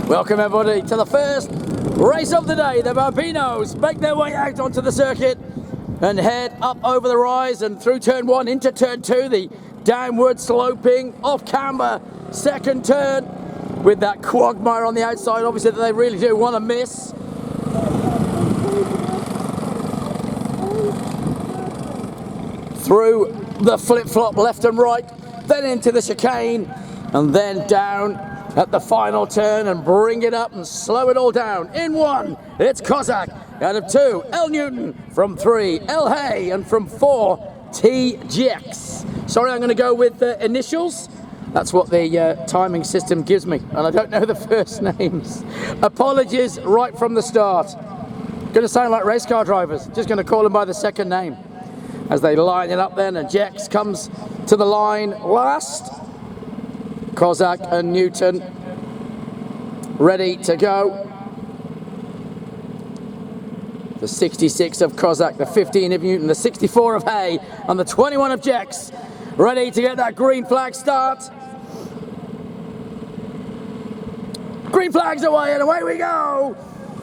Welcome everybody to the first race of the day. The Bambinos make their way out onto the circuit and head up over the rise and through turn one into turn two, the downward sloping off camber second turn with that quagmire on the outside, obviously that they really do want to miss. Through the flip-flop left and right, then into the chicane and then down at the final turn and bring it up and slow it all down. In one, it's Kozak. Out of two, L Newton. From three, L Hay. And from four, T Jex. Sorry, I'm going to go with the initials. That's what the timing system gives me, and I don't know the first names. Apologies right from the start. Going to sound like race car drivers. Just going to call them by the second name. As they line it up then, and Jex comes to the line last. Kozak and Newton ready to go. The 66 of Kozak, the 15 of Newton, the 64 of Hay, and the 21 of Jex ready to get that green flag start. Green flag's away and away we go.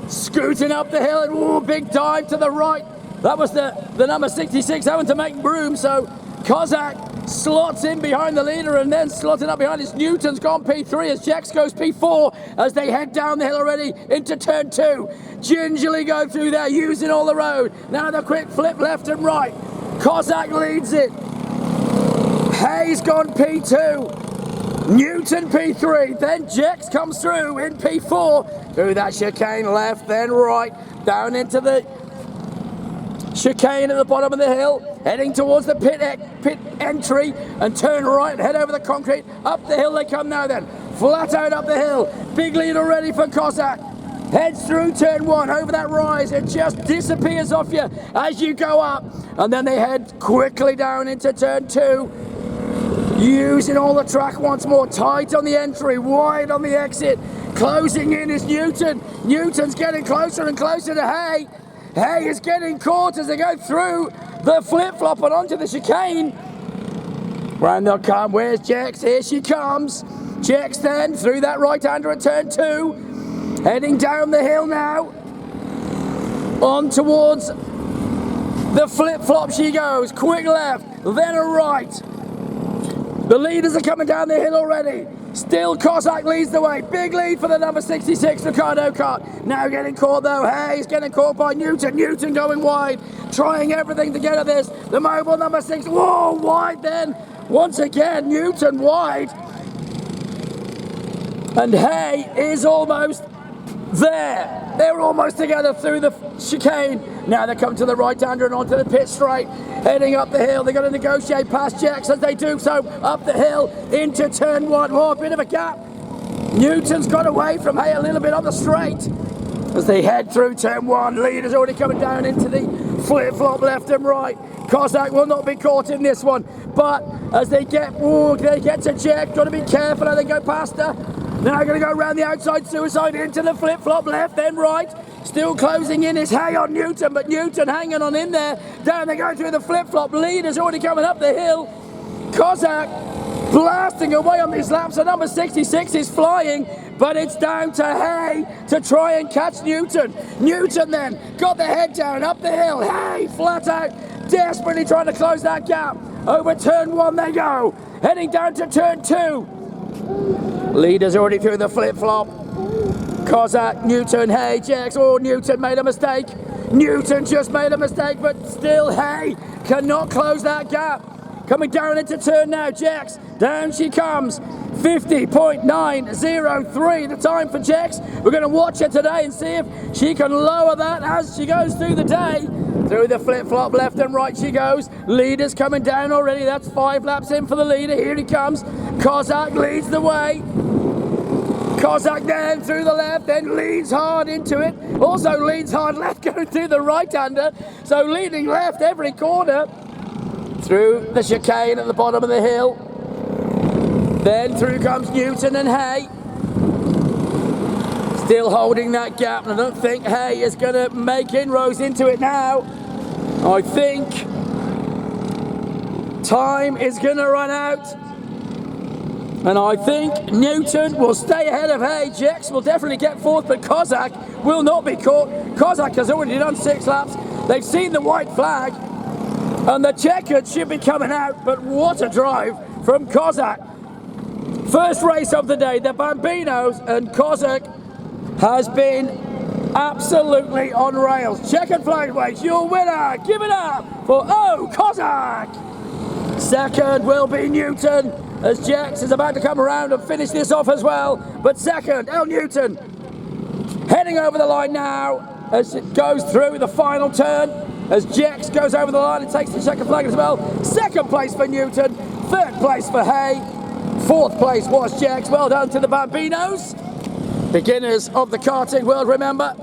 Scooting up the hill and ooh, big dive to the right. That was the number 66 having to make room, so Kozak slots in behind the leader and then slotting up behind his Newton's gone P3 as Jex goes P4 as they head down the hill already into turn two. Gingerly go through there using all the road. Now the quick flip left and right. Kozak leads it. Hay's gone P2. Newton P3. Then Jex comes through in P4. Through that chicane left then right. Down into the chicane at the bottom of the hill, heading towards the pit entry and turn right, head over the concrete, up the hill they come now then, flat out up the hill, big lead already for Kozak, heads through turn one, over that rise, it just disappears off you as you go up, and then they head quickly down into turn two, using all the track once more, tight on the entry, wide on the exit, closing in is Newton. Newton's getting closer and closer to Hay. Hay is getting caught as they go through the flip-flop and onto the chicane. Round they'll come. Where's Jex? Here she comes. Jex then through that right-hander at turn two. Heading down the hill now. On towards the flip-flop she goes. Quick left, then a right. The leaders are coming down the hill already. Still Kozak leads the way. Big lead for the number 66, Ricardo Kart. Now getting caught though. Hayes getting caught by Newton. Newton going wide. Trying everything to get at this. The mobile number 6. Whoa, wide then. Once again, Newton wide. And Hay is almost there. They're almost together through the chicane. Now they come to the right-hander and onto the pit straight. Heading up the hill. They're going to negotiate past Jex as they do so. Up the hill into turn one. Oh, a bit of a gap. Newton's got away from Hay a little bit on the straight. As they head through turn one. Leader's already coming down into the flip-flop left and right. Kozak will not be caught in this one. But as they get to Jex, got to be careful how they go past her. Now going to go around the outside suicide into the flip-flop left, then right. Still closing in is Hay on Newton, but Newton hanging on in there. Down they go through the flip-flop. Leader's already coming up the hill. Kozak blasting away on these laps. The number 66 is flying, but it's down to Hay to try and catch Newton. Newton then got the head down up the hill. Hay flat out, desperately trying to close that gap. Over turn one they go. Heading down to turn two. Leaders already through the flip-flop. Kozak, Newton, Hay, Jex. Oh, Newton made a mistake. Newton just made a mistake, but still Hay cannot close that gap. Coming down into turn now, Jex. Down she comes. 50.903 the time for Jex. We're going to watch her today and see if she can lower that as she goes through the day. Through the flip-flop left and right she goes. Leader's coming down already. That's 5 laps in for the leader. Here he comes. Kozak leads the way. Kozak then through the left, then leads hard into it. Also leads hard left going through the right-hander. So leading left every corner. Through the chicane at the bottom of the hill. Then through comes Newton and Hay. Still holding that gap, and I don't think Hay is going to make inroads into it now. I think time is going to run out. And I think Newton will stay ahead of Hay. Jex will definitely get fourth, but Kozak will not be caught. Kozak has already done 6 laps. They've seen the white flag, and the checkered should be coming out, but what a drive from Kozak. First race of the day, the Bambinos, and Kozak has been absolutely on rails. Checkered flag waits, your winner. Give it up for Kozak. Second will be Newton, as Jex is about to come around and finish this off as well. But second, Newton heading over the line now as it goes through the final turn. As Jex goes over the line and takes the checkered flag as well. Second place for Newton, third place for Hay, fourth place was Jex. Well done to the Bambinos, beginners of the karting world, remember.